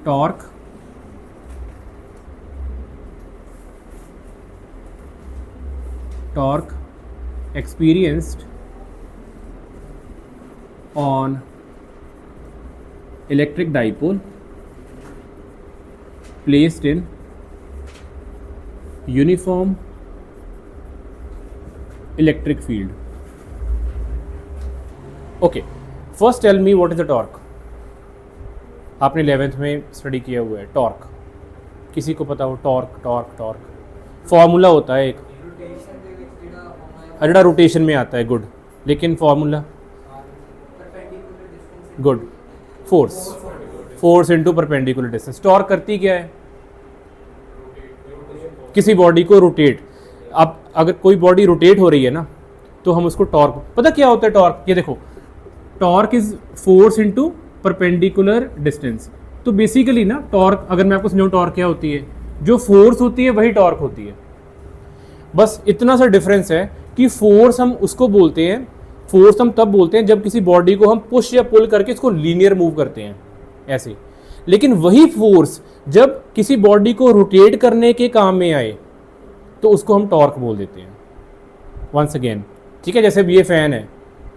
Torque experienced on electric dipole placed in uniform electric field. Okay, first tell me what is the torque. आपने 11th में study किया हुआ है torque, किसी को पता हो? टॉर्क फॉर्मूला होता है एक, अजड़ा रोटेशन में आता है, गुड, लेकिन formula good, force into perpendicular distance. Torque करती क्या है? किसी बॉडी को रोटेट, अब अगर कोई बॉडी रोटेट हो रही है ना तो हम उसको टॉर्क, पता क्या होता है टॉर्क? ये देखो, torque is force into perpendicular distance. तो बेसिकली ना टॉर्क, अगर मैं आपको समझाऊं टॉर्क क्या होती है, जो फोर्स होती है वही टॉर्क होती है। बस इतना सा डिफरेंस है कि फोर्स हम उसको बोलते हैं, फोर्स हम तब बोलते हैं जब किसी बॉडी को हम पुश या पुल करके इसको लीनियर मूव करते हैं ऐसे, लेकिन वही फोर्स जब किसी बॉडी को रोटेट करने के काम में आए तो उसको हम टॉर्क बोल देते हैं। वंस अगेन, ठीक है, जैसे ये फैन है,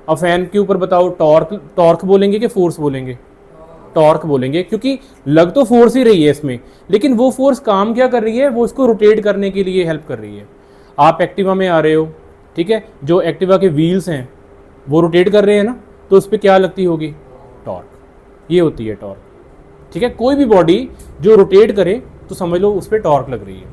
अब फैन के ऊपर बताओ टॉर्क बोलेंगे कि फोर्स बोलेंगे? टॉर्क बोलेंगे, क्योंकि लग तो फोर्स ही रही है इसमें, लेकिन वो फोर्स काम क्या कर रही है? वो इसको रोटेट करने के लिए हेल्प कर रही है। आप एक्टिवा में आ रहे हो, ठीक है, जो एक्टिवा के व्हील्स हैं वो रोटेट कर रहे हैं ना, तो उस पर क्या लगती होगी? टॉर्क। ये होती है टॉर्क, ठीक है। कोई भी बॉडी जो रोटेट करे तो समझ लो उस पर टॉर्क लग रही है,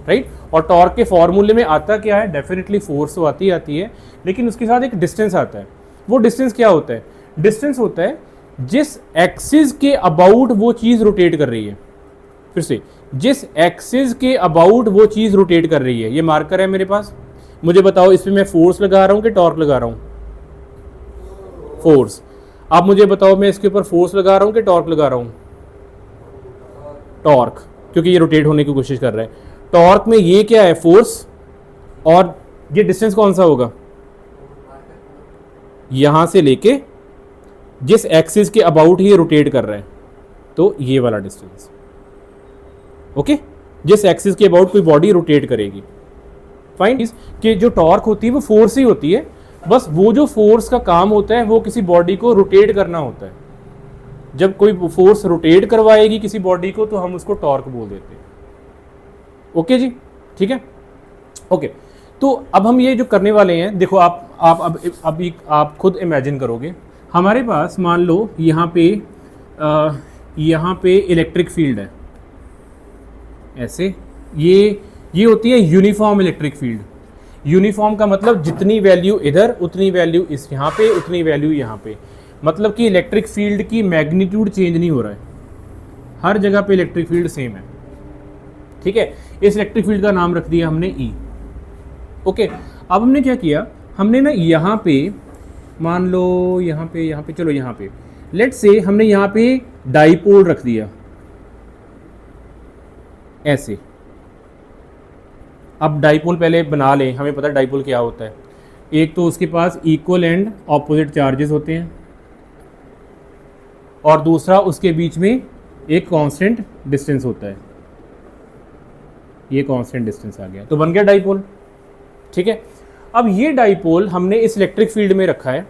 राइट। और टॉर्क के फॉर्मूले में आता क्या है? डेफिनेटली फोर्स तो आती है, लेकिन उसके साथ एक डिस्टेंस आता है। वो डिस्टेंस क्या होता है? डिस्टेंस होता है जिस एक्सिस के अबाउट वो चीज़ रोटेट कर रही है। फिर से, जिस एक्सिस के अबाउट वो चीज़ रोटेट कर रही है। ये मार्कर है मेरे पास, मुझे बताओ इस पर मैं फोर्स लगा रहा हूँ कि टॉर्क लगा रहा हूँ? फोर्स। आप मुझे बताओ मैं इसके ऊपर फोर्स लगा रहा हूँ कि टॉर्क लगा रहा हूँ? टॉर्क, क्योंकि ये रोटेट होने की कोशिश कर रहा है। टॉर्क में ये क्या है? फोर्स। और ये डिस्टेंस कौन सा होगा? यहां से लेके जिस एक्सिस के अबाउट ही रोटेट कर रहा है, तो ये वाला डिस्टेंस, ओके। जिस एक्सिस के अबाउट कोई बॉडी रोटेट करेगी, फाइन, कि जो टॉर्क होती है वो फोर्स ही होती है। बस वो जो फोर्स का काम होता है वो किसी बॉडी को रोटेट करना होता है। जब कोई फोर्स रोटेट करवाएगी किसी बॉडी को तो हम उसको टॉर्क बोल देते हैं। ओके जी, ठीक है, ओके। तो अब हम ये जो करने वाले हैं, देखो आप खुद इमेजिन करोगे, हमारे पास मान लो यहाँ पे इलेक्ट्रिक फील्ड है ऐसे, ये होती है यूनिफॉर्म इलेक्ट्रिक फील्ड। यूनिफॉर्म का मतलब जितनी वैल्यू इधर उतनी वैल्यू इस यहाँ पे, उतनी वैल्यू यहाँ पे, मतलब कि इलेक्ट्रिक फील्ड की मैग्नीट्यूड चेंज नहीं हो रहा है, हर जगह पे इलेक्ट्रिक फील्ड सेम है, ठीक है। इस इलेक्ट्रिक फील्ड का नाम रख दिया हमने ई, ओके। अब हमने क्या किया, हमने ना यहाँ पे मान लो यहाँ पे चलो यहाँ पे लेट्स से हमने यहाँ पे डाइपोल रख दिया ऐसे। अब डाइपोल पहले बना लें, हमें पता है डाइपोल क्या होता है। एक तो उसके पास इक्वल एंड ऑपोजिट चार्जेस होते हैं, और दूसरा उसके बीच में एक कांस्टेंट डिस्टेंस होता है। ये कांस्टेंट डिस्टेंस आ गया तो बन गया डाइपोल, ठीक है। अब ये डाइपोल हमने इस इलेक्ट्रिक फील्ड में रखा है।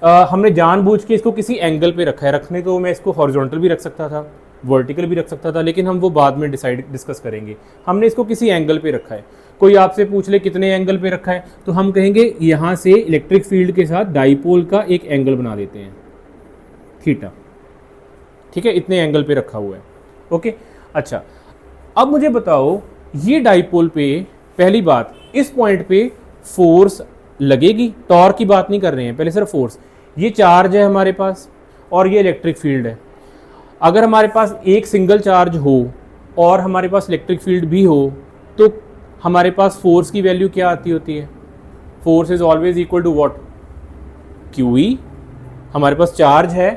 हमने जानबूझ के इसको किसी एंगल पे रखा है। रखने तो मैं इसको हॉरिजॉन्टल भी रख सकता था, वर्टिकल भी रख सकता था, लेकिन हम वो बाद में डिस्कस करेंगे। हमने इसको किसी एंगल पे रखा है। कोई आपसे पूछ ले कितने एंगल पे रखा है, तो हम कहेंगे यहाँ से इलेक्ट्रिक फील्ड के साथ डाइपोल का एक एंगल बना देते हैं, थीटा, ठीक है, इतने एंगल पे रखा हुआ है, ओके। अच्छा, अब मुझे बताओ ये डाइपोल पे, पहली बात, इस पॉइंट पे फोर्स लगेगी? टॉर्क की बात नहीं कर रहे हैं, पहले सिर्फ फोर्स। ये चार्ज है हमारे पास और ये इलेक्ट्रिक फील्ड है। अगर हमारे पास एक सिंगल चार्ज हो और हमारे पास इलेक्ट्रिक फील्ड भी हो तो हमारे पास फोर्स की वैल्यू क्या आती होती है? Force is always equal to what? Q. हमारे पास चार्ज है,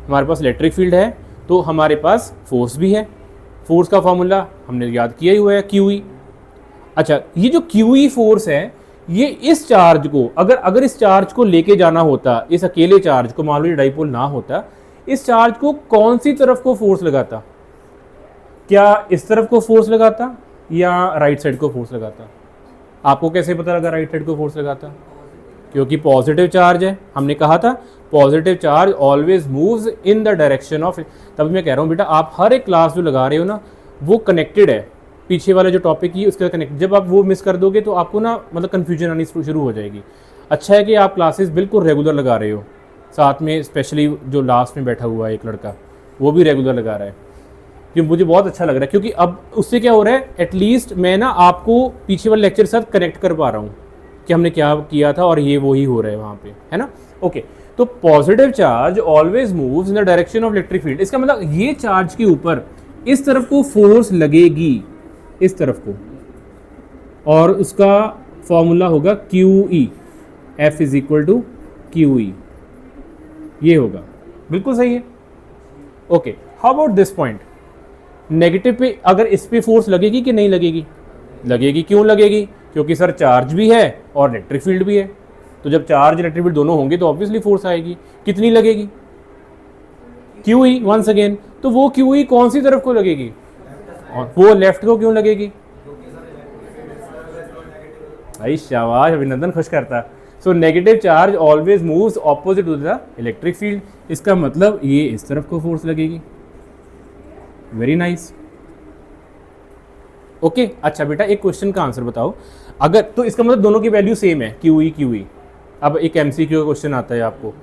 हमारे पास इलेक्ट्रिक फील्ड है, तो हमारे पास फोर्स भी है। फोर्स का फॉर्मूला हमने याद किया ही हुआ है, क्यू। अच्छा, ये जो क्यू फोर्स है, ये इस चार्ज को, अगर इस चार्ज को लेके जाना होता, इस अकेले चार्ज को, मान लो ये डाइपोल ना होता, इस चार्ज को कौन सी तरफ को फोर्स लगाता? क्या इस तरफ को फोर्स लगाता या राइट साइड को फोर्स लगाता? आपको कैसे पता लगा राइट साइड को फोर्स लगाता? क्योंकि पॉजिटिव चार्ज है, हमने कहा था positive charge always moves in the direction of. तभी मैं कह रहा हूँ बेटा आप हर एक क्लास जो लगा रहे हो ना वो कनेक्टेड है, पीछे वाला जो टॉपिक है उसके साथ कनेक्ट। जब आप वो मिस कर दोगे तो आपको ना मतलब कन्फ्यूजन आनी शुरू हो जाएगी। अच्छा है कि आप क्लासेस बिल्कुल रेगुलर लगा रहे हो, साथ में स्पेशली जो लास्ट में बैठा हुआ है एक लड़का वो भी रेगुलर लगा रहा है, जो मुझे बहुत अच्छा लग रहा है। क्योंकि अब उससे क्या हो रहा है, एटलीस्ट मैं ना आपको पीछे वाले लेक्चर के साथ कनेक्ट कर पा रहा हूँ कि हमने क्या किया था और ये वही हो रहा है वहाँ पे, है ना। ओके, तो positive charge always moves in the direction of electric field. इसका मतलब ये चार्ज के ऊपर इस तरफ को फोर्स लगेगी, इस तरफ को, और उसका फॉर्मूला होगा QE, F is equal to QE, ये होगा। बिल्कुल सही है। Okay, how about this point? Negative पे अगर इस पे फोर्स लगेगी कि नहीं लगेगी? लगेगी। क्यों लगेगी? क्योंकि सर चार्ज भी है और इलेक्ट्रिक फील्ड भी है, तो जब चार्ज इलेक्ट्रिक फील्ड दोनों होंगे तो ऑब्वियसली फोर्स आएगी। कितनी लगेगी? QE once again. तो वो QE कौन सी तरफ को लगेगी? और वो लेफ्ट को क्यों लगेगी? भाई शाबाश, अभिनंदन, खुश करता। So negative charge always moves opposite to the electric field. इसका मतलब ये इस तरफ को फोर्स लगेगी। Very nice. ओके, अच्छा बेटा एक क्वेश्चन का आंसर बताओ। अगर तो इसका मतलब दोनों की वैल्यू सेम है, QE। अब एक MCQ का क्वेश्चन आता है आपको,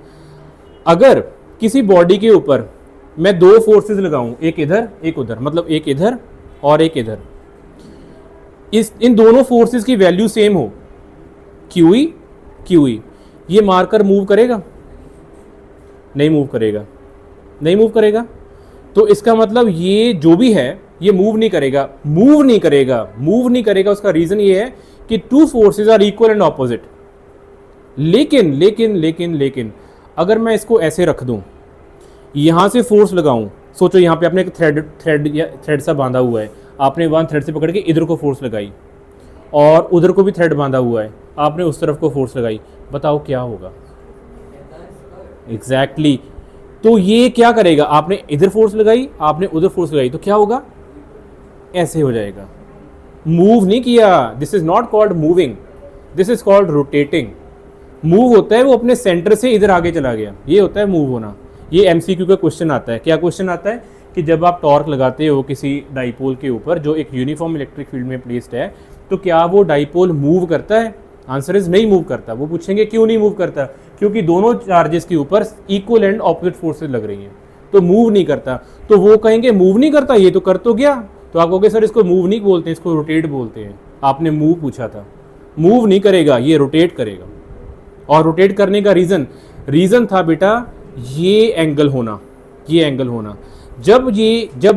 अगर किसी बॉडी के ऊपर मैं दो फोर्सेस लगाऊं, एक इधर एक उधर, मतलब एक इधर और एक इधर, इन दोनों फोर्सेस की वैल्यू सेम हो, QE, ये मार्कर मूव करेगा? नहीं मूव करेगा, नहीं मूव करेगा। तो इसका मतलब ये जो भी है ये मूव नहीं करेगा। उसका रीजन ये है कि two forces are equal and opposite. लेकिन अगर मैं इसको ऐसे रख दूं, यहां से फोर्स लगाऊं, सोचो यहां पे आपने एक थ्रेड सा बांधा हुआ है, आपने वन थ्रेड से पकड़ के इधर को फोर्स लगाई और उधर को भी थ्रेड बांधा हुआ है, आपने उस तरफ को फोर्स लगाई, बताओ क्या होगा? एग्जैक्टली। तो ये क्या करेगा, आपने इधर फोर्स लगाई, आपने उधर फोर्स लगाई, तो क्या होगा? ऐसे हो जाएगा। मूव नहीं किया। This is not called moving, this is called rotating. Move होता है वो अपने सेंटर से इधर आगे चला गया, ये होता है मूव होना। ये MCQ का क्वेश्चन आता है। क्या क्वेश्चन आता है कि जब आप टॉर्क लगाते हो किसी डाइपोल के ऊपर जो एक यूनिफॉर्म इलेक्ट्रिक फील्ड में प्लेस्ड है, तो क्या वो डाइपोल मूव करता है? आंसर इज नहीं मूव करता। वो पूछेंगे क्यों नहीं मूव करता? क्योंकि दोनों चार्जेस के ऊपर इक्वल एंड ऑपोजिट फोर्सेस लग रही हैं, तो मूव नहीं करता। तो वो कहेंगे मूव नहीं करता, ये तो कर तो गया। तो आप कहोगे सर इसको मूव नहीं बोलते, इसको रोटेट बोलते हैं। आपने मूव पूछा था, मूव नहीं करेगा, ये रोटेट करेगा। और रोटेट करने का रीजन था बेटा ये एंगल होना। जब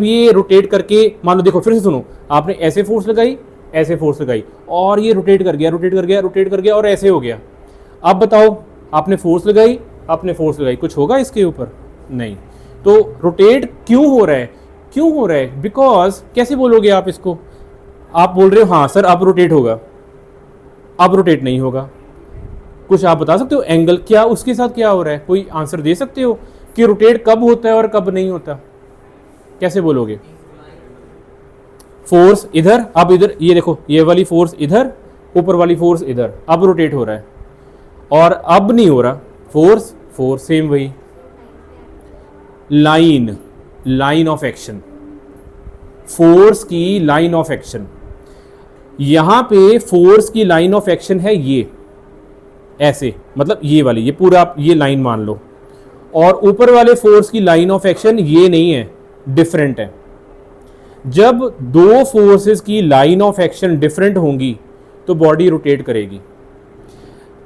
ये रोटेट करके, मान लो देखो फिर से सुनो, आपने ऐसे फोर्स लगाई और ये रोटेट कर गया और ऐसे हो गया। अब बताओ, आपने फोर्स लगाई, कुछ होगा इसके ऊपर? नहीं। तो रोटेट क्यों हो रहा है? बिकॉज कैसे बोलोगे आप इसको? आप बोल रहे हो हाँ सर अब रोटेट होगा, अब रोटेट नहीं होगा। कुछ आप बता सकते हो एंगल क्या, उसके साथ क्या हो रहा है? कोई आंसर दे सकते हो कि रोटेट कब होता है और कब नहीं होता? कैसे बोलोगे? फोर्स इधर, अब इधर ये देखो, ये वाली फोर्स इधर, ऊपर वाली फोर्स इधर, अब रोटेट हो रहा है और अब नहीं हो रहा। फोर्स सेम वही। लाइन ऑफ एक्शन, फोर्स की लाइन ऑफ एक्शन, यहां पे फोर्स की लाइन ऑफ एक्शन है ये ऐसे, मतलब ये वाली, ये पूरा आप ये लाइन मान लो, और ऊपर वाले फोर्स की लाइन ऑफ एक्शन ये नहीं है, डिफरेंट है। जब दो फोर्सेस की लाइन ऑफ एक्शन डिफरेंट होंगी तो बॉडी रोटेट करेगी,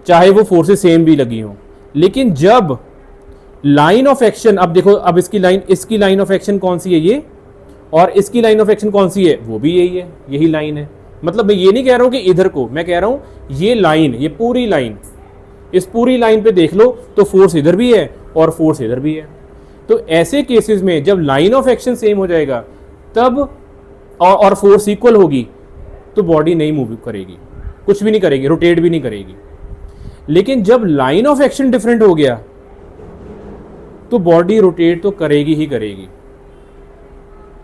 चाहे वो फोर्सेस सेम भी लगी हों। लेकिन जब लाइन ऑफ एक्शन, अब देखो, अब इसकी लाइन ऑफ एक्शन कौन सी है? ये। और इसकी लाइन ऑफ एक्शन कौन सी है? वो भी यही है, यही लाइन है। मतलब मैं ये नहीं कह रहा हूं कि इधर को, मैं कह रहा हूं ये लाइन, ये पूरी लाइन, इस पूरी लाइन पे देख लो तो फोर्स इधर भी है और फोर्स इधर भी है। तो ऐसे केसेस में जब लाइन ऑफ एक्शन सेम हो जाएगा तब और फोर्स इक्वल होगी तो बॉडी नहीं मूव करेगी, कुछ भी नहीं करेगी, रोटेट भी नहीं करेगी। लेकिन जब लाइन ऑफ एक्शन डिफरेंट हो गया तो बॉडी रोटेट तो करेगी ही करेगी।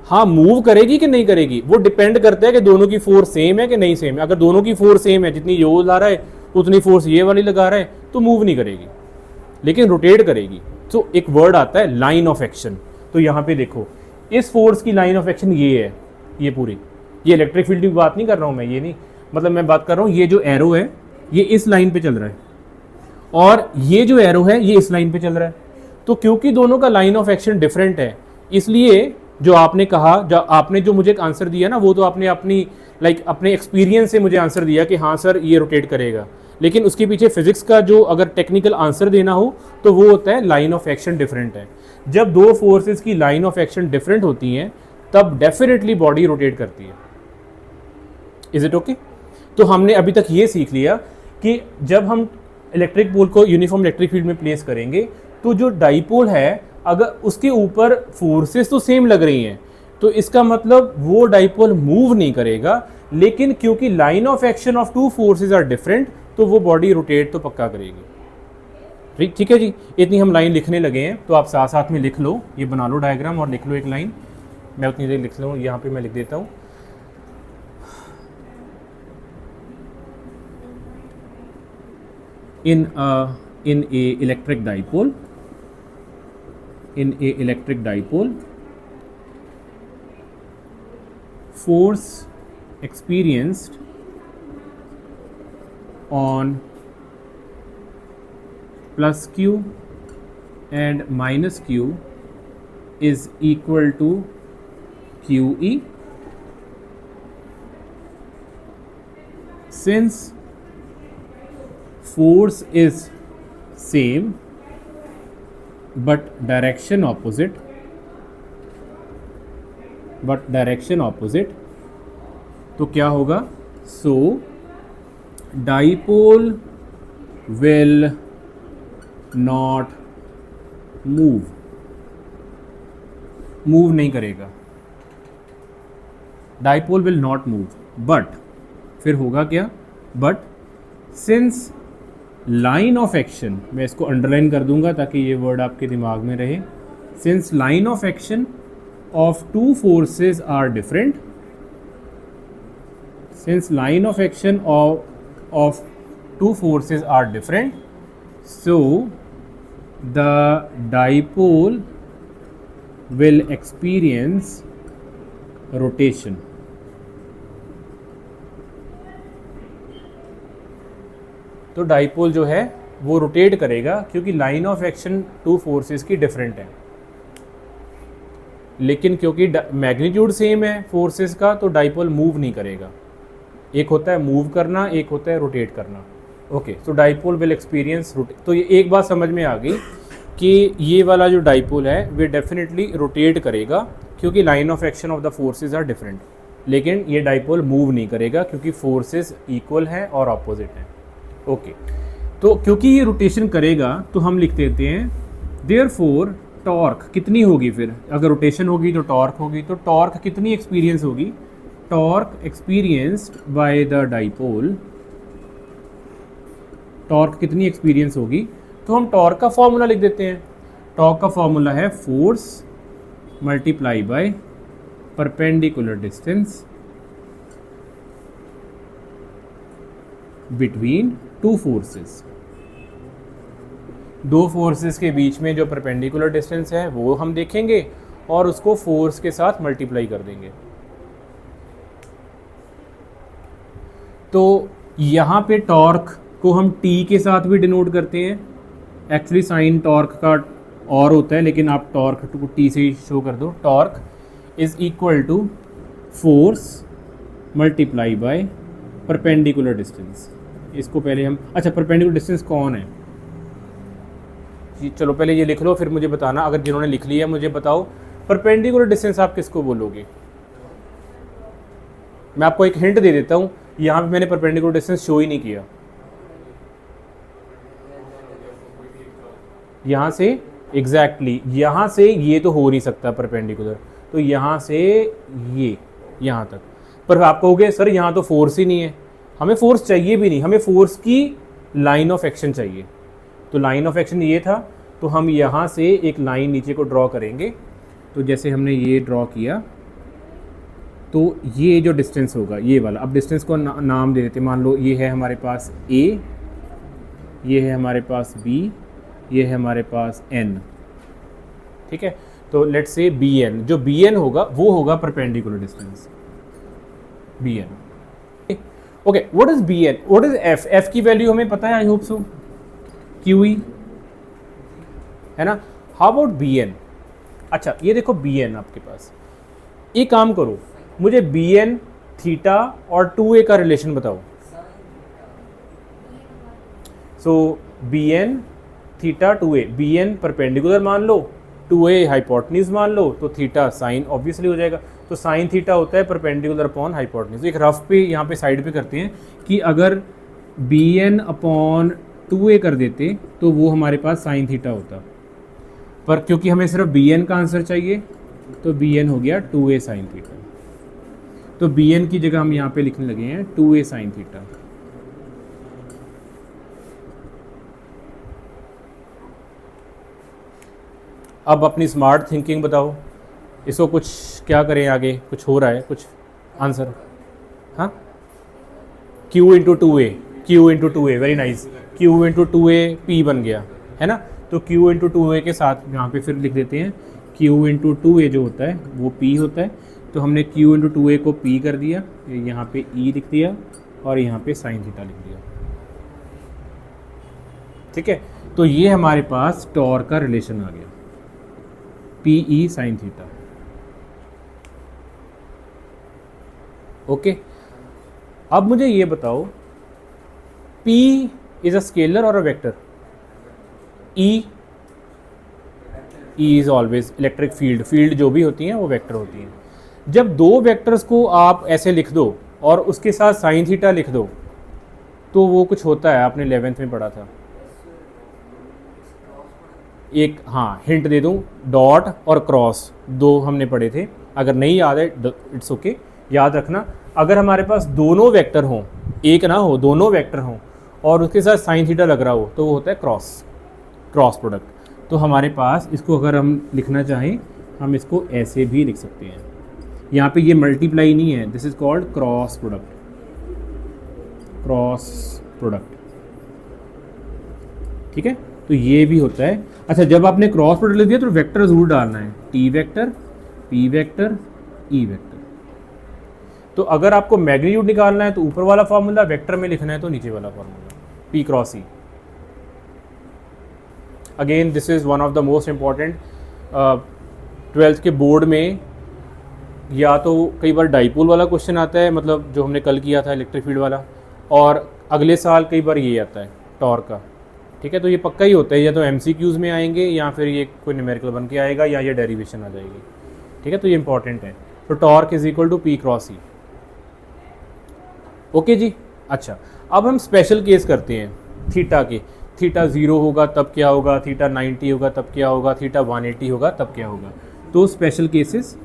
हाँ, मूव करेगी कि नहीं करेगी वो डिपेंड करता है कि दोनों की फोर्स सेम है कि नहीं सेम है। अगर दोनों की फोर्स सेम है, जितनी यो ला रहा है उतनी फोर्स ये वाली लगा रहा है, तो मूव नहीं करेगी, लेकिन रोटेट करेगी। तो एक वर्ड आता है लाइन ऑफ एक्शन। तो यहाँ पे देखो, इस फोर्स की लाइन ऑफ एक्शन ये है, ये पूरी, ये इलेक्ट्रिक फील्ड की बात नहीं कर रहा हूँ मैं, ये नहीं, मतलब मैं बात कर रहा हूँ ये जो एरो है ये इस लाइन पे चल रहा है और ये जो एरो है ये इस लाइन पे चल रहा है। तो क्योंकि दोनों का लाइन ऑफ एक्शन डिफरेंट है, इसलिए जो आपने कहा, जो आपने जो मुझे आंसर दिया ना, वो तो आपने अपनी अपने एक्सपीरियंस से मुझे आंसर दिया कि हाँ सर ये रोटेट करेगा, लेकिन उसके पीछे फिजिक्स का जो अगर टेक्निकल आंसर देना हो तो वो होता है लाइन ऑफ एक्शन डिफरेंट है। जब दो फोर्सेस की लाइन ऑफ एक्शन डिफरेंट होती हैं तब डेफिनेटली बॉडी रोटेट करती है। Is it okay? तो हमने अभी तक ये सीख लिया कि जब हम इलेक्ट्रिक पोल को यूनिफॉर्म इलेक्ट्रिक फील्ड में प्लेस करेंगे तो जो डाइपोल है अगर उसके ऊपर फोर्सेस तो सेम लग रही हैं तो इसका मतलब वो डाइपोल मूव नहीं करेगा, लेकिन क्योंकि line of action of two forces are different तो वो बॉडी रोटेट तो पक्का करेगी। ठीक है जी, इतनी हम लाइन लिखने लगे हैं, तो आप साथ साथ में लिख लो, ये बना लो डायग्राम और लिख लो एक लाइन। मैं उतनी देर लिख लूँ, यहाँ पे मैं लिख देता हूँ। in a electric dipole, force experienced on plus q and minus q is equal to QE. Since force is same but direction opposite, तो क्या होगा? So dipole will not move नहीं करेगा, dipole will not move. But फिर होगा क्या? But since line of action, मैं इसको अंडरलाइन कर दूंगा ताकि ये वर्ड आपके दिमाग में रहे, since line of action of two forces are different, since line of action of two forces are different, so the dipole will experience rotation. तो डाइपोल जो है वो रोटेट करेगा क्योंकि line of action two forces की different है, लेकिन क्योंकि मैग्नीट्यूड सेम है फोर्सेस का तो डाइपोल मूव नहीं करेगा। एक होता है मूव करना, एक होता है रोटेट करना। ओके, तो डाइपोल विल एक्सपीरियंस रोटेट। तो ये एक बात समझ में आ गई कि ये वाला जो डाइपोल है वे डेफिनेटली रोटेट करेगा क्योंकि line of action of the forces are different, लेकिन ये डाइपोल मूव नहीं करेगा क्योंकि फोर्सेस इक्वल हैं और ऑपोजिट हैं। ओके, तो क्योंकि ये रोटेशन करेगा तो हम लिख देते हैं देयरफॉर टॉर्क कितनी होगी? फिर अगर रोटेशन होगी तो टॉर्क होगी, तो टॉर्क कितनी एक्सपीरियंस होगी? Torque experienced by the dipole, torque कितनी एक्सपीरियंस होगी? तो हम टॉर्क का फॉर्मूला लिख देते हैं। टॉर्क का फॉर्मूला है force multiply by perpendicular distance between two forces. दो फोर्सेस के बीच में जो परपेंडिकुलर डिस्टेंस है वो हम देखेंगे और उसको फोर्स के साथ मल्टीप्लाई कर देंगे। तो यहाँ पे टॉर्क को हम टी के साथ भी डिनोट करते हैं। एक्चुअली साइन टॉर्क का और होता है, लेकिन आप टॉर्क को टी से ही शो कर दो। Torque is equal to force multiply by perpendicular distance. इसको पहले हम, अच्छा परपेंडिकुलर डिस्टेंस कौन है जी? चलो पहले ये लिख लो, फिर मुझे बताना। अगर जिन्होंने लिख लिया मुझे बताओ परपेंडिकुलर डिस्टेंस आप किसको बोलोगे? मैं आपको एक हिंट दे देता हूँ, यहाँ पे मैंने परपेंडिकुलर डिस्टेंस शो ही नहीं किया। यहाँ से एग्जैक्टली यहाँ से ये तो हो नहीं सकता परपेंडिकुलर, तो यहाँ से ये यहाँ तक। पर आप कहोगे सर यहाँ तो फोर्स ही नहीं है। हमें फोर्स चाहिए भी नहीं, हमें फोर्स की लाइन ऑफ एक्शन चाहिए। तो लाइन ऑफ एक्शन ये था, तो हम यहाँ से एक लाइन नीचे को ड्रॉ करेंगे। तो जैसे हमने ये ड्रॉ किया, तो ये जो डिस्टेंस होगा ये वाला, अब डिस्टेंस को नाम दे देते, मान लो ये है हमारे पास A, ये है हमारे पास B, ये है हमारे पास N, ठीक है। तो लेट्स से BN, जो BN होगा वो होगा perpendicular distance BN। Okay, what is BN, what is F? F की वैल्यू हमें पता है, आई होप सो, QE है ना। How about BN? अच्छा ये देखो BN आपके पास, एक काम करो, मुझे BN, थीटा और 2A का रिलेशन बताओ। सो BN, theta, 2A, BN perpendicular मान लो, 2A हाइपोटेन्यूज मान लो, तो थीटा साइन ऑब्वियसली हो जाएगा। तो साइन थीटा होता है परपेंडिकुलर अपॉन हाइपोटेन्यूज। तो एक रफ पे यहाँ पे साइड पे करते हैं कि अगर BN अपॉन 2A कर देते तो वो हमारे पास साइन थीटा होता, पर क्योंकि हमें सिर्फ BN का आंसर चाहिए तो BN हो गया 2A साइन थीटा। तो BN की जगह हम यहाँ पे लिखने लगे हैं 2A साइन थीटा। अब अपनी स्मार्ट थिंकिंग बताओ, इसको कुछ क्या करें आगे, कुछ हो रहा है कुछ आंसर? हाँ, Q into 2A, Q into 2A, very nice, Q into 2A P बन गया है ना। तो Q इंटू 2A के साथ यहाँ पे फिर लिख देते हैं Q इंटू 2A जो होता है वो P होता है। तो हमने Q इंटू 2A को P कर दिया, यहाँ पे E लिख दिया और यहाँ पे साइन थीटा लिख दिया, ठीक है। तो ये हमारे पास टॉर्क का रिलेशन आ गया, PE साइन थीटा। ओके, अब मुझे ये बताओ, P इज अ स्केलर और a vector? E is always electric field, field जो भी होती हैं वो वेक्टर होती हैं। जब दो वेक्टर्स को आप ऐसे लिख दो और उसके साथ साइन थीटा लिख दो तो वो कुछ होता है, आपने 11th में पढ़ा था। एक हाँ हिंट दे दूँ, डॉट और क्रॉस दो हमने पढ़े थे, अगर नहीं याद है इट्स ओके, याद रखना। अगर हमारे पास दोनों वेक्टर हों, एक ना हो, दोनों वेक्टर हों और उसके साथ साइन थीटा लग रहा हो तो वो होता है क्रॉस प्रोडक्ट। तो हमारे पास इसको अगर हम लिखना चाहें हम इसको ऐसे भी लिख सकते हैं, यहाँ पे ये मल्टीप्लाई नहीं है, this is called cross product, ठीक है। तो ये भी होता है। अच्छा, जब आपने क्रॉस प्रोडक्ट लिख दिया तो वेक्टर जरूर डालना है, T vector, P vector, E vector. तो अगर आपको मैग्नीट्यूड निकालना है तो ऊपर वाला फार्मूला, वेक्टर में लिखना है तो नीचे वाला formula, P cross E। Again this is one of the most important, 12th के बोर्ड में या तो कई बार डाइपोल वाला क्वेश्चन आता है, मतलब जो हमने कल किया था इलेक्ट्रिक फील्ड वाला, और अगले साल कई बार ये आता है टॉर्क का, ठीक है। तो ये पक्का ही होता है, या तो MCQs में आएंगे या फिर ये कोई न्यूमेरिकल बन के आएगा या ये डेरिवेशन आ जाएगी, ठीक है। तो ये इंपॉर्टेंट है। तो torque is equal to P cross E। Okay जी। अच्छा, अब हम स्पेशल केस करते हैं थीटा के। थीटा 0 होगा तब क्या होगा, थीटा 90 होगा तब क्या होगा, थीटा 180 होगा तब क्या होगा। तो स्पेशल केसेस,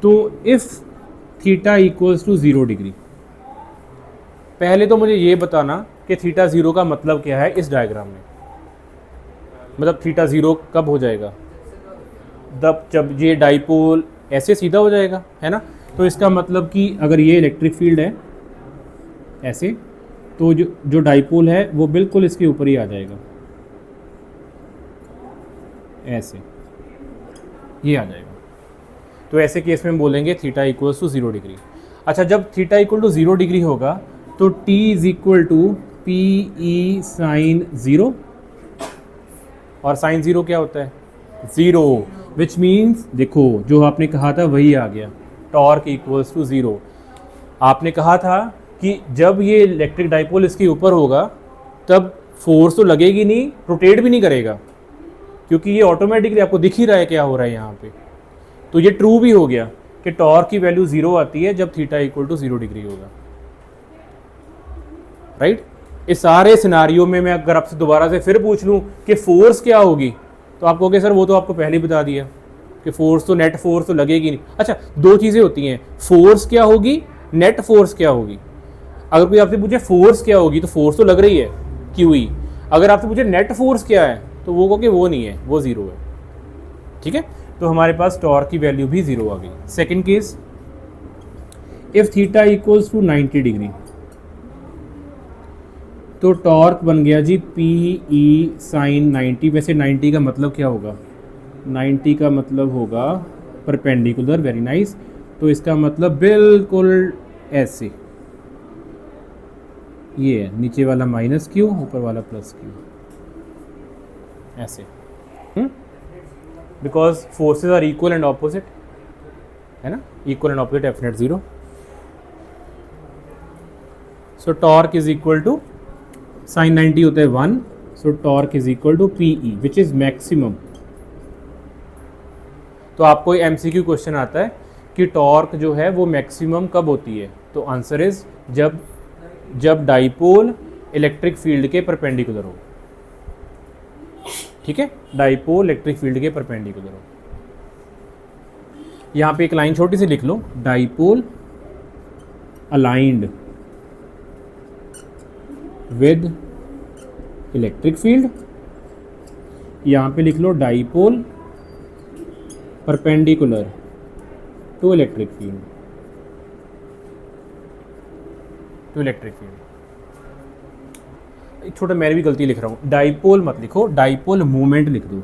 तो if theta equals to 0 degree, पहले तो मुझे ये बताना कि थीटा 0 का मतलब क्या है इस डायग्राम में, मतलब थीटा 0 कब हो जाएगा, जब ये डाइपोल ऐसे सीधा हो जाएगा, है ना। तो इसका मतलब कि अगर ये इलेक्ट्रिक फील्ड है ऐसे, तो जो डाइपोल है वो बिल्कुल इसके ऊपर ही आ जाएगा, ऐसे ये आ जाएगा। तो ऐसे केस में हम बोलेंगे थीटा इक्वल्स टू 0 डिग्री। अच्छा, जब थीटा इक्वल टू 0 डिग्री होगा तो t is equal to P E sine 0, और साइन 0 क्या होता है, 0, विच मीन्स देखो जो आपने कहा था वही आ गया, टॉर्क इक्वल्स टू 0। आपने कहा था कि जब ये इलेक्ट्रिक डाइपोल इसके ऊपर होगा तब फोर्स तो लगेगी नहीं, रोटेट भी नहीं करेगा, क्योंकि ये ऑटोमेटिकली आपको दिख ही रहा है क्या हो रहा है यहाँ पे। तो ये ट्रू भी हो गया कि टॉर्क की वैल्यू 0 आती है जब थीटा इक्वल टू 0 डिग्री होगा, राइट। इस सारे सिनारियो में मैं अगर आपसे दोबारा से फिर पूछ लूँ कि फोर्स क्या होगी, तो आप कहोगे सर वो तो आपको पहले ही बता दिया कि फोर्स तो नेट फोर्स तो लगेगी नहीं। अच्छा, दो चीज़ें होती हैं, फोर्स क्या होगी, नेट फोर्स क्या होगी। अगर कोई आपसे पूछे फोर्स क्या होगी तो फोर्स तो लग रही है क्यू ई, अगर आपसे पूछे नेट फोर्स क्या है तो वो कहोगे वो नहीं है, वो ज़ीरो है। ठीक है, तो हमारे पास टॉर्क की वैल्यू भी ज़ीरो आ गई। Second case, if theta equals to 90 degree, तो टॉर्क बन गया जी पी ई साइन 90। वैसे 90 का मतलब क्या होगा, 90 का मतलब होगा परपेंडिकुलर, वेरी नाइस। तो इसका मतलब बिल्कुल ऐसे, ये है नीचे वाला माइनस क्यू, ऊपर वाला प्लस क्यू, ऐसे। Because forces are equal and opposite, है ना, equal and opposite F net zero. So torque is equal to sine 90 होता है 1, so torque is equal to P E which is maximum. तो आपको MCQ question आता है कि टॉर्क जो है वो मैक्सिमम कब होती है, तो आंसर इज जब डाइपोल इलेक्ट्रिक फील्ड के परपेंडिकुलर हो। ठीक है, डाइपोल इलेक्ट्रिक फील्ड के परपेंडिकुलर हो। यहाँ पे एक लाइन छोटी सी लिख लो, dipole aligned with electric field. यहाँ पे लिख लो dipole perpendicular to electric field, to electric field. एक छोटा मैं भी गलती लिख रहा हूँ, डाइपोल मत लिखो, डाइपोल मोमेंट लिख दो,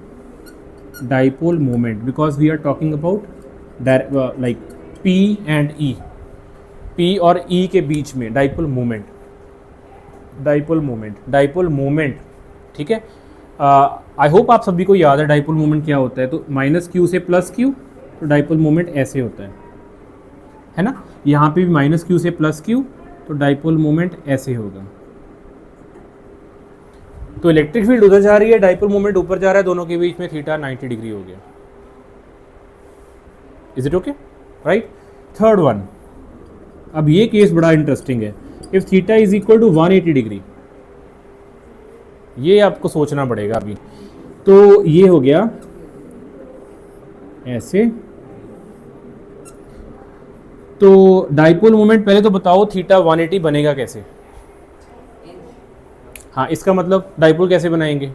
dipole moment, because we are talking about like P and E, P और ई के बीच में dipole moment, dipole moment, dipole moment. ठीक है, आई होप आप सभी को याद है डाइपोल मोमेंट क्या होता है। तो माइनस क्यू से प्लस क्यू, तो डाइपोल मोमेंट ऐसे होता है ना। यहाँ पे भी माइनस क्यू से प्लस क्यू, तो डाइपोल मोमेंट ऐसे होगा। तो इलेक्ट्रिक फील्ड उधर जा रही है, डाइपोल मोमेंट ऊपर जा रहा है, दोनों के बीच में थीटा 90 डिग्री हो गया। Is it okay, right. Third one, अब ये केस बड़ा इंटरेस्टिंग है। If theta is equal to 180 degree, ये आपको सोचना पड़ेगा अभी। तो ये हो गया ऐसे। तो डाइपोल मोमेंट पहले तो बताओ थीटा 180 बनेगा कैसे। हाँ, इसका मतलब डाइपोल कैसे बनाएंगे।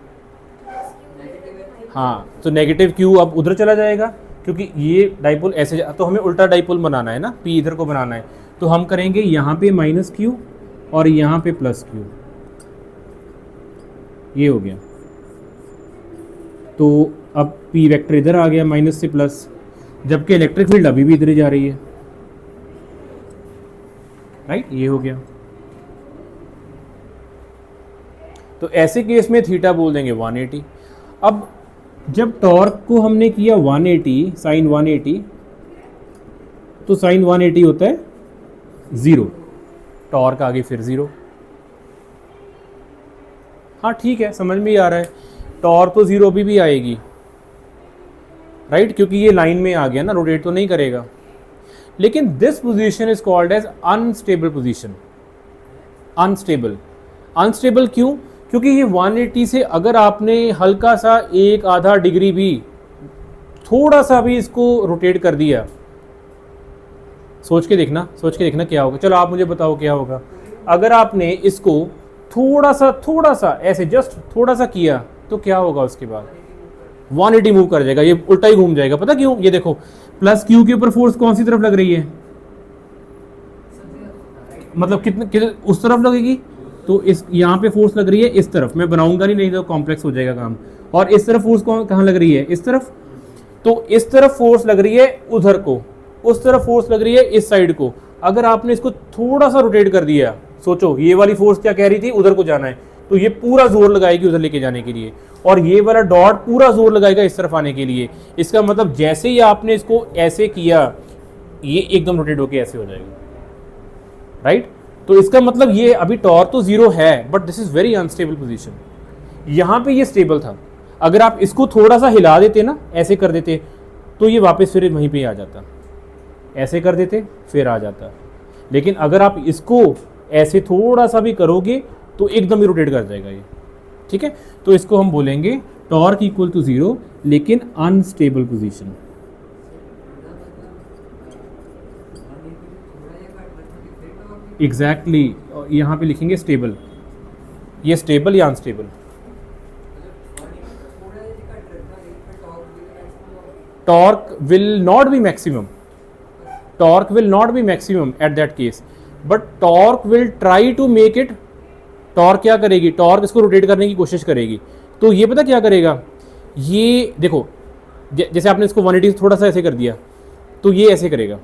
हाँ, तो नेगेटिव क्यू अब उधर चला जाएगा, क्योंकि ये डाइपोल ऐसे तो हमें उल्टा डाइपोल बनाना है ना, पी इधर को बनाना है। तो हम करेंगे यहाँ पे माइनस क्यू और यहाँ पे प्लस क्यू, ये हो गया। तो अब पी वेक्टर इधर आ गया माइनस से प्लस, जबकि इलेक्ट्रिक फील्ड अभी भी इधर ही जा रही है, राइट, ये हो गया। तो ऐसे केस में थीटा बोल देंगे 180। अब जब टॉर्क को हमने किया 180 साइन 180, तो साइन 180 होता है 0, टॉर्क आगे फिर 0। हाँ ठीक है, समझ में ही आ रहा है, टॉर्क तो 0 भी आएगी, राइट, क्योंकि ये लाइन में आ गया ना, रोटेट तो नहीं करेगा। लेकिन this position is called as unstable position. Unstable, unstable क्यों, क्योंकि ये 180 से अगर आपने हल्का सा एक आधा डिग्री भी, थोड़ा सा भी इसको रोटेट कर दिया, सोच के देखना क्या होगा। चलो आप मुझे बताओ क्या होगा। अगर आपने इसको थोड़ा सा ऐसे जस्ट थोड़ा सा किया, तो क्या होगा उसके बाद 180 मूव कर जाएगा, ये उल्टा ही घूम जाएगा। पता क्यों, ये देखो प्लस क्यू के ऊपर फोर्स कौन सी तरफ लग रही है, मतलब कितने उस तरफ लगेगी। तो इस यहाँ पे फोर्स लग रही है इस तरफ, मैं बनाऊंगा नहीं तो कॉम्प्लेक्स हो जाएगा काम। और इस तरफ फोर्स कहाँ लग रही है, इस तरफ। तो इस तरफ फोर्स लग रही है उधर को, उस तरफ फोर्स लग रही है इस साइड को। अगर आपने इसको थोड़ा सा रोटेट कर दिया, सोचो ये वाली फोर्स क्या कह रही थी, उधर को जाना है, तो ये पूरा जोर लगाएगी उधर लेके जाने के लिए, और ये वाला डॉट पूरा जोर लगाएगा इस तरफ आने के लिए। इसका मतलब जैसे ही आपने इसको ऐसे किया, ये एकदम रोटेट होके ऐसे हो जाएगा, राइट। तो इसका मतलब ये अभी टॉर्क तो 0 है, but this is very unstable position. यहाँ पे ये स्टेबल था, अगर आप इसको थोड़ा सा हिला देते ना, ऐसे कर देते, तो ये वापस फिर वहीं पे आ जाता, ऐसे कर देते फिर आ जाता। लेकिन अगर आप इसको ऐसे थोड़ा सा भी करोगे तो एकदम ही रोटेट कर जाएगा ये, ठीक है। तो इसको हम बोलेंगे टॉर्क इक्वल टू 0 लेकिन अनस्टेबल पोजीशन। एग्जैक्टली यहाँ पे लिखेंगे स्टेबल, ये स्टेबल या unstable. Torque will not be maximum, torque will not be maximum at that case, but torque will try to make it. Torque क्या करेगी, टॉर्क इसको rotate करने की कोशिश करेगी। तो ये पता क्या करेगा, ये देखो जैसे आपने इसको 180 थोड़ा सा ऐसे कर दिया, तो ये ऐसे करेगा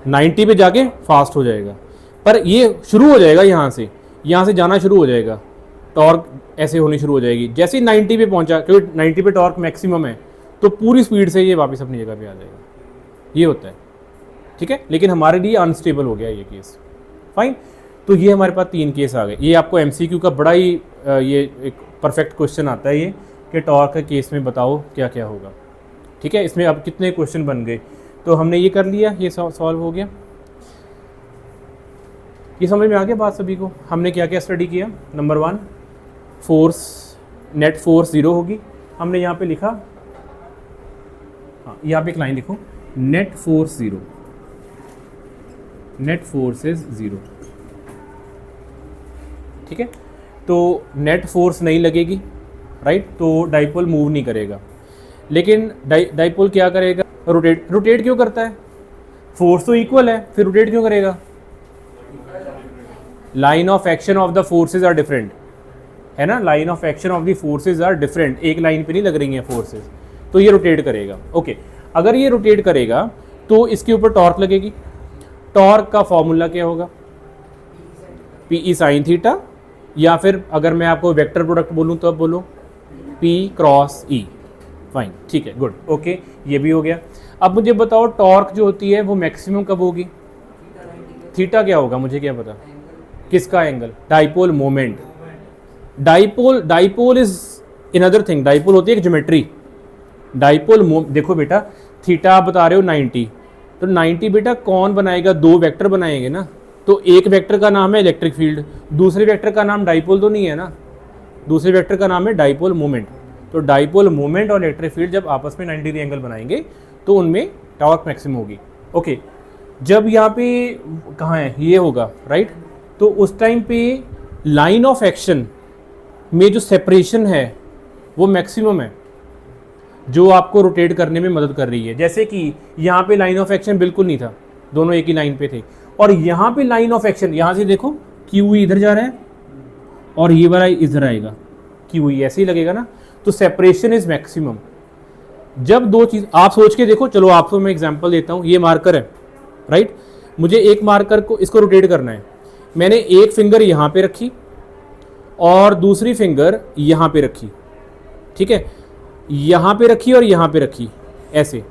90 पे जाके फास्ट हो जाएगा, पर ये शुरू हो जाएगा यहाँ से जाना शुरू हो जाएगा, टॉर्क ऐसे होनी शुरू हो जाएगी। जैसे ही 90 पे पहुँचा, क्योंकि 90 पे टॉर्क मैक्सिमम है, तो पूरी स्पीड से ये वापस अपनी जगह पे आ जाएगा। ये होता है, ठीक है। लेकिन हमारे लिए अनस्टेबल हो गया ये केस, फाइन। तो ये हमारे पास 3 केस आ गए। ये आपको MCQ का बड़ा ही ये एक परफेक्ट क्वेश्चन आता है ये, कि टॉर्क के केस में बताओ क्या क्या होगा, ठीक है। इसमें अब कितने क्वेश्चन बन गए, तो हमने ये कर लिया, ये सॉल्व हो गया। ये समझ में आ गया बात सभी को। हमने क्या क्या स्टडी किया। नंबर 1, फोर्स, नेट फोर्स 0 होगी। हमने यहाँ पे लिखा, हाँ यहाँ पे एक लाइन लिखो, net force 0, net force is 0, ठीक है। तो नेट फोर्स नहीं लगेगी, राइट, तो डाइपोल मूव नहीं करेगा। लेकिन डाइपोल क्या करेगा, रोटेट क्यों करता है, फोर्स तो इक्वल है, फिर रोटेट क्यों करेगा। Line of action of the forces are different, है ना, line of action of the forces are different, एक लाइन पे नहीं लग रही हैं फोर्सेज, तो ये रोटेट करेगा। ओके, अगर ये रोटेट करेगा तो इसके ऊपर टॉर्क लगेगी। टॉर्क का फॉर्मूला क्या होगा, PE sin थीटा, या फिर अगर मैं आपको वेक्टर प्रोडक्ट बोलूँ तो अब बोलो P क्रॉस E, फाइन, ठीक है, गुड, ओके, ये भी हो गया। अब मुझे बताओ टॉर्क जो होती है वो मैक्सिमम कब होगी, थीटा क्या होगा, मुझे क्या पता, किसका angle, dipole moment. Dipole is another thing, dipole होती है एक ज्योमेट्री। डाइपोल देखो बेटा, थीटा आप बता रहे हो 90, तो 90 बेटा कौन बनाएगा, 2 वेक्टर बनाएंगे ना, तो एक वेक्टर का नाम है इलेक्ट्रिक फील्ड, दूसरे वेक्टर का नाम डाइपोल तो नहीं है ना, दूसरे वेक्टर का नाम है डाइपोल मोमेंट। तो डाइपोल मोमेंट और इलेक्ट्रिक फील्ड जब आपस में 90 डिग्री एंगल बनाएंगे तो उनमें टॉर्क मैक्सिमम होगी। ओके, जब यहाँ पे कहाँ है, ये होगा, राइट, तो उस टाइम पे लाइन ऑफ एक्शन में जो सेपरेशन है वो मैक्सिमम है, जो आपको रोटेट करने में मदद कर रही है। जैसे कि यहाँ पे लाइन ऑफ एक्शन बिल्कुल नहीं था, दोनों एक ही लाइन पे थे, और यहाँ पे लाइन ऑफ एक्शन, यहाँ से देखो QE इधर जा रहा है और ये वाला इधर आएगा, QE ऐसे ही लगेगा ना, तो सेपरेशन इज मैक्सिमम। जब दो चीज़ आप सोच के देखो, चलो आपको मैं एग्जांपल देता हूँ, ये मार्कर है, राइट, मुझे एक मार्कर को इसको रोटेट करना है, मैंने एक फिंगर यहाँ पे रखी और दूसरी फिंगर यहाँ पे रखी, ठीक है, यहाँ पे रखी और यहाँ पे रखी, ऐसे,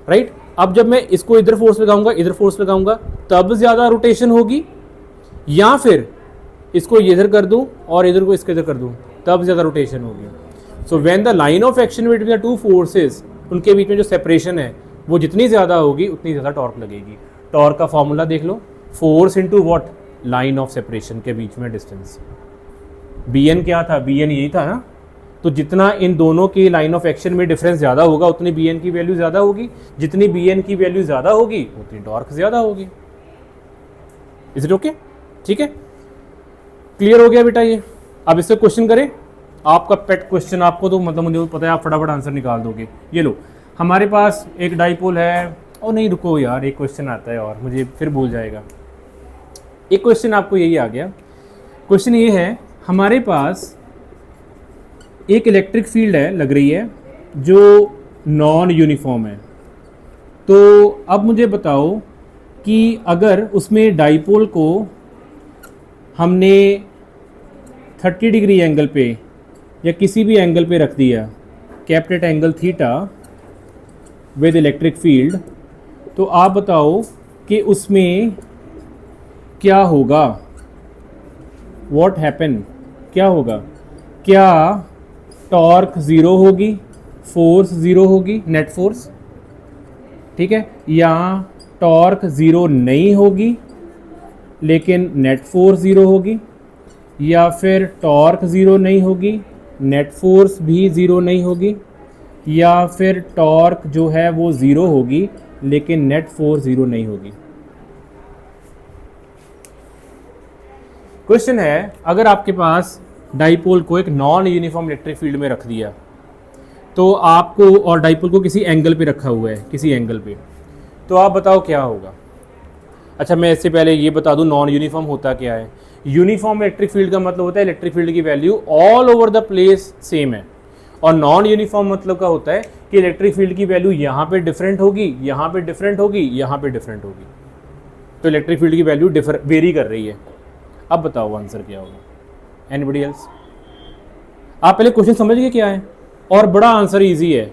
राइट। अब जब मैं इसको इधर फोर्स लगाऊंगा, इधर फोर्स लगाऊंगा, तब ज़्यादा रोटेशन होगी, या फिर इसको इधर कर दूं और इधर को इसके इधर कर दूं, तब ज़्यादा रोटेशन होगी। So when the line of action between the 2 forces, उनके बीच में जो सेपरेशन है वो जितनी ज़्यादा होगी उतनी ज़्यादा टॉर्क लगेगी। टॉर्क का फॉर्मूला देख लो, force into what, line of separation के बीच में डिस्टेंस। BN क्या था, BN यही था ना, तो जितना इन दोनों की लाइन ऑफ एक्शन में डिफरेंस ज़्यादा होगा उतनी BN की वैल्यू ज़्यादा होगी, जितनी BN की वैल्यू ज़्यादा होगी उतनी टॉर्क ज़्यादा होगी। इज इट ओके, ठीक है, क्लियर हो गया बेटा ये। अब इससे क्वेश्चन करें, आपका पेट क्वेश्चन, आपको तो मतलब मुझे पता है आप फटाफट आंसर निकाल दोगे। ये लो, हमारे पास एक डाइपोल है, और नहीं रुको यार, एक क्वेश्चन आता है और मुझे फिर भूल जाएगा। एक क्वेश्चन आपको यही आ गया, क्वेश्चन ये है, हमारे पास एक इलेक्ट्रिक फील्ड है, लग रही है, जो नॉन यूनिफॉर्म है। तो अब मुझे बताओ कि अगर उसमें डाइपोल को हमने 30 डिग्री एंगल पे या किसी भी एंगल पे रख दिया, kept at angle theta with electric field, तो आप बताओ कि उसमें क्या होगा, व्हाट हैपन, क्या होगा, क्या टॉर्क 0 होगी, फोर्स 0 होगी, नेट फोर्स, ठीक है, या टॉर्क 0 नहीं होगी लेकिन नेट फोर्स 0 होगी, या फिर टॉर्क 0 नहीं होगी, नेट फोर्स भी 0 नहीं होगी, या फिर टॉर्क जो है वो 0 होगी लेकिन नेट फोर्स 0 नहीं होगी। क्वेश्चन है, अगर आपके पास डाइपोल को एक नॉन यूनिफॉर्म इलेक्ट्रिक फील्ड में रख दिया तो आपको, और डाइपोल को किसी एंगल पे रखा हुआ है, किसी एंगल पे, तो आप बताओ क्या होगा। अच्छा, मैं इससे पहले ये बता दूं नॉन यूनिफॉर्म होता क्या है। यूनिफॉर्म इलेक्ट्रिक फील्ड का मतलब होता है इलेक्ट्रिक फील्ड की value all over the place same है, और नॉन यूनिफॉर्म मतलब का होता है कि इलेक्ट्रिक फील्ड की वैल्यू यहाँ पे डिफरेंट होगी, यहाँ पे डिफरेंट होगी, यहाँ पे डिफरेंट होगी। तो इलेक्ट्रिक फील्ड की वैल्यू वेरी कर रही है। अब बताओ आंसर क्या होगा। Anybody else? आप पहले क्वेश्चन समझ गए क्या है, और बड़ा आंसर इजी है।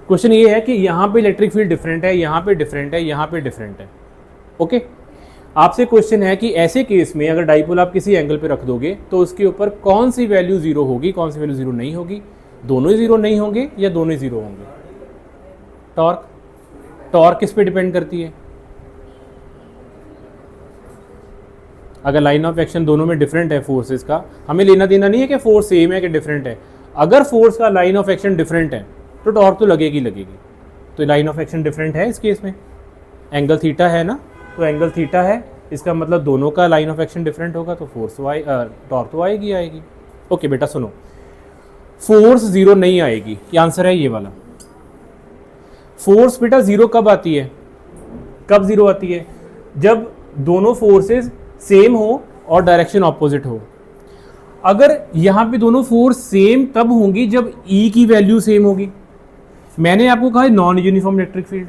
क्वेश्चन ये है कि यहाँ पे इलेक्ट्रिक फील्ड डिफरेंट है, यहाँ पे डिफरेंट है, यहाँ पे डिफरेंट है। ओके, आपसे क्वेश्चन है कि ऐसे केस में अगर डाइपोल आप किसी एंगल पे रख दोगे तो उसके ऊपर कौन सी वैल्यू जीरो होगी, कौन सी वैल्यू जीरो नहीं होगी। दोनों ही जीरो नहीं होंगे या दोनों ही जीरो होंगे। टॉर्क, टॉर्क किस पे डिपेंड करती है? अगर लाइन ऑफ एक्शन दोनों में डिफरेंट है फोर्सेस का, हमें लेना देना नहीं है कि फोर्स सेम है कि डिफरेंट है। अगर फोर्स का लाइन ऑफ एक्शन डिफरेंट है तो टॉर्क तो लगेगी लगेगी। तो लाइन ऑफ एक्शन डिफरेंट है इस केस में, एंगल थीटा है ना, तो एंगल थीटा है, इसका मतलब दोनों का लाइन ऑफ एक्शन डिफरेंट होगा, तो फोर्स टॉर्क तो आएगी आएगी। ओके बेटा सुनो, फोर्स जीरो नहीं आएगी, ये आंसर है ये वाला। फोर्स बेटा जीरो कब आती है? कब जीरो आती है? जब दोनों फोर्सेस सेम हो और डायरेक्शन ऑपोजिट हो। अगर यहाँ पे दोनों फोर्स सेम तब होंगी जब E की वैल्यू सेम होगी। मैंने आपको कहा नॉन यूनिफॉर्म इलेक्ट्रिक फील्ड,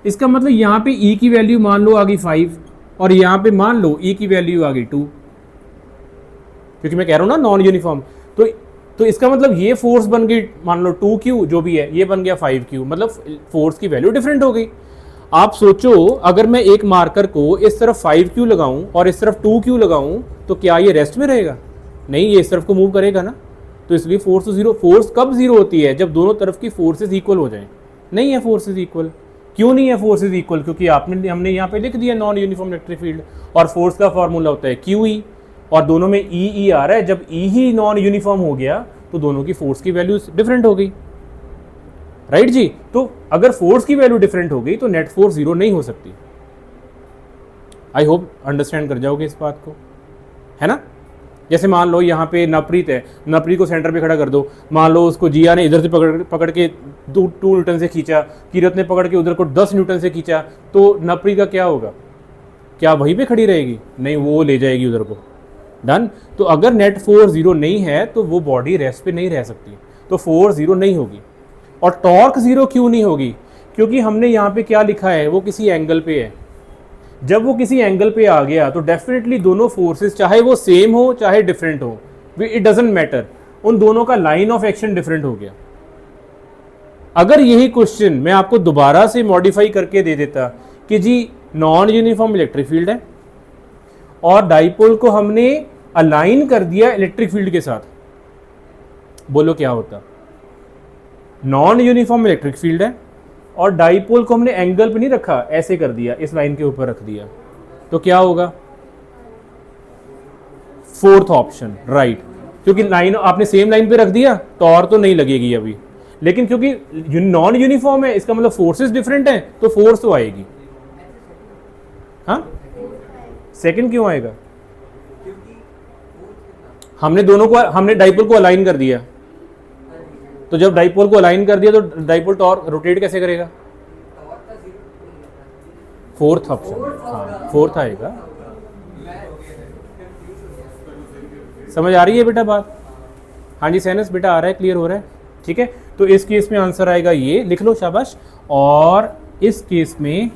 इसका मतलब यहाँ पे E की वैल्यू मान लो आ गई 5 और यहाँ पे मान लो E की वैल्यू आ गई 2, क्योंकि मैं कह रहा हूँ ना नॉन यूनिफॉर्म। तो इसका मतलब ये फोर्स बन गई मान लो 2Q, जो भी है ये बन गया 5Q, मतलब फोर्स की वैल्यू डिफरेंट हो गई। आप सोचो अगर मैं एक मार्कर को इस तरफ 5Q लगाऊं और इस तरफ 2Q लगाऊं तो क्या ये रेस्ट में रहेगा? नहीं, ये इस तरफ को मूव करेगा ना। तो इसलिए फोर्स तो जीरो। फोर्स कब जीरो होती है? जब दोनों तरफ की फोर्सेस इक्वल हो जाएं। नहीं है फोर्सेस इक्वल। क्यों नहीं है फोर्सेस इक्वल? क्योंकि हमने यहाँ पे लिख दिया नॉन यूनिफॉर्म इलेक्ट्रिक फील्ड, और फोर्स का फॉर्मूला होता है QE, और दोनों में E आ रहा है। जब E ही नॉन यूनिफॉर्म हो गया तो दोनों की फोर्स की वैल्यू डिफरेंट हो गई, राइट जी। तो अगर फोर्स की वैल्यू डिफरेंट हो गई तो नेट फोर्स जीरो नहीं हो सकती। आई होप अंडरस्टैंड कर जाओगे इस बात को, है ना। जैसे मान लो यहाँ पे नवप्रीत है, नवप्रीत को सेंटर पे खड़ा कर दो। मान लो उसको जिया ने इधर से पकड़ के 2 न्यूटन से खींचा, किरत ने पकड़ के उधर को 10 न्यूटन से खींचा, तो नवप्रीत का क्या होगा? क्या वहीं पे खड़ी रहेगी? नहीं, वो ले जाएगी उधर को। डन। तो अगर नेट फोर्स जीरो नहीं है तो वो बॉडी रेस्ट पे नहीं रह सकती, तो फोर्स जीरो नहीं होगी। और टॉर्क जीरो क्यों नहीं होगी? क्योंकि हमने यहाँ पे क्या लिखा है, वो किसी एंगल पे है। जब वो किसी एंगल पे आ गया तो डेफिनेटली दोनों फोर्सेस, चाहे वो सेम हो चाहे डिफरेंट हो, इट डजंट मैटर, उन दोनों का लाइन ऑफ एक्शन डिफरेंट हो गया। अगर यही क्वेश्चन मैं आपको दोबारा से मॉडिफाई करके दे देता कि जी नॉन यूनिफॉर्म इलेक्ट्रिक फील्ड है और डाइपोल को हमने अलाइन कर दिया इलेक्ट्रिक फील्ड के साथ, बोलो क्या होता? नॉन यूनिफॉर्म इलेक्ट्रिक फील्ड है और डाइपोल को हमने एंगल पे नहीं रखा, ऐसे कर दिया, इस लाइन के ऊपर रख दिया, तो क्या होगा? Fourth option, right. क्योंकि लाइन आपने सेम लाइन पे रख दिया, टॉर्क तो नहीं लगेगी अभी, लेकिन क्योंकि नॉन यूनिफॉर्म है, इसका मतलब फोर्सेस डिफरेंट है, तो फोर्स तो आएगी। हाँ, सेकंड क्यों आएगा? हमने डाइपोल को अलाइन कर दिया, तो जब डाइपोल को अलाइन कर दिया तो डाइपोल टॉर्क रोटेट कैसे करेगा? फोर्थ ऑप्शन, हाँ फोर्थ आएगा। समझ आ रही है बेटा बात? हाँ जी सैनस बेटा आ रहा है, क्लियर हो रहा है, ठीक है। तो इस केस में आंसर आएगा ये, लिख लो शाबाश। और इस केस में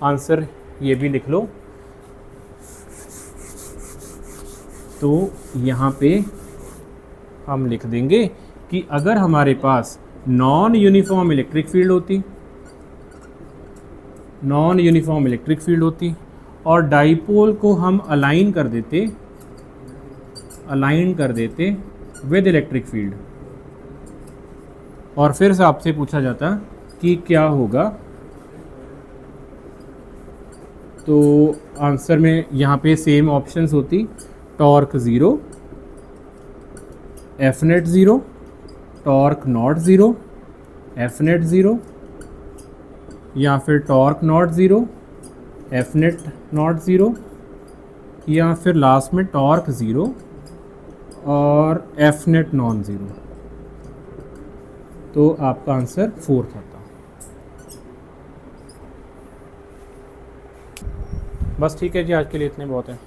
आंसर ये भी लिख लो। तो यहाँ पे हम लिख देंगे कि अगर हमारे पास नॉन यूनिफॉर्म इलेक्ट्रिक फील्ड होती और डाइपोल को हम अलाइन कर देते विद इलेक्ट्रिक फील्ड, और फिर से आपसे पूछा जाता कि क्या होगा, तो आंसर में यहाँ पे सेम ऑप्शंस होती, torque zero, F net zero, torque not zero, F net zero, या फिर torque not zero, F net not zero, या फिर लास्ट में टॉर्क 0 और एफ नेट नॉन ज़ीरो, तो आपका आंसर 4th आता। बस ठीक है जी, आज के लिए इतने बहुत है।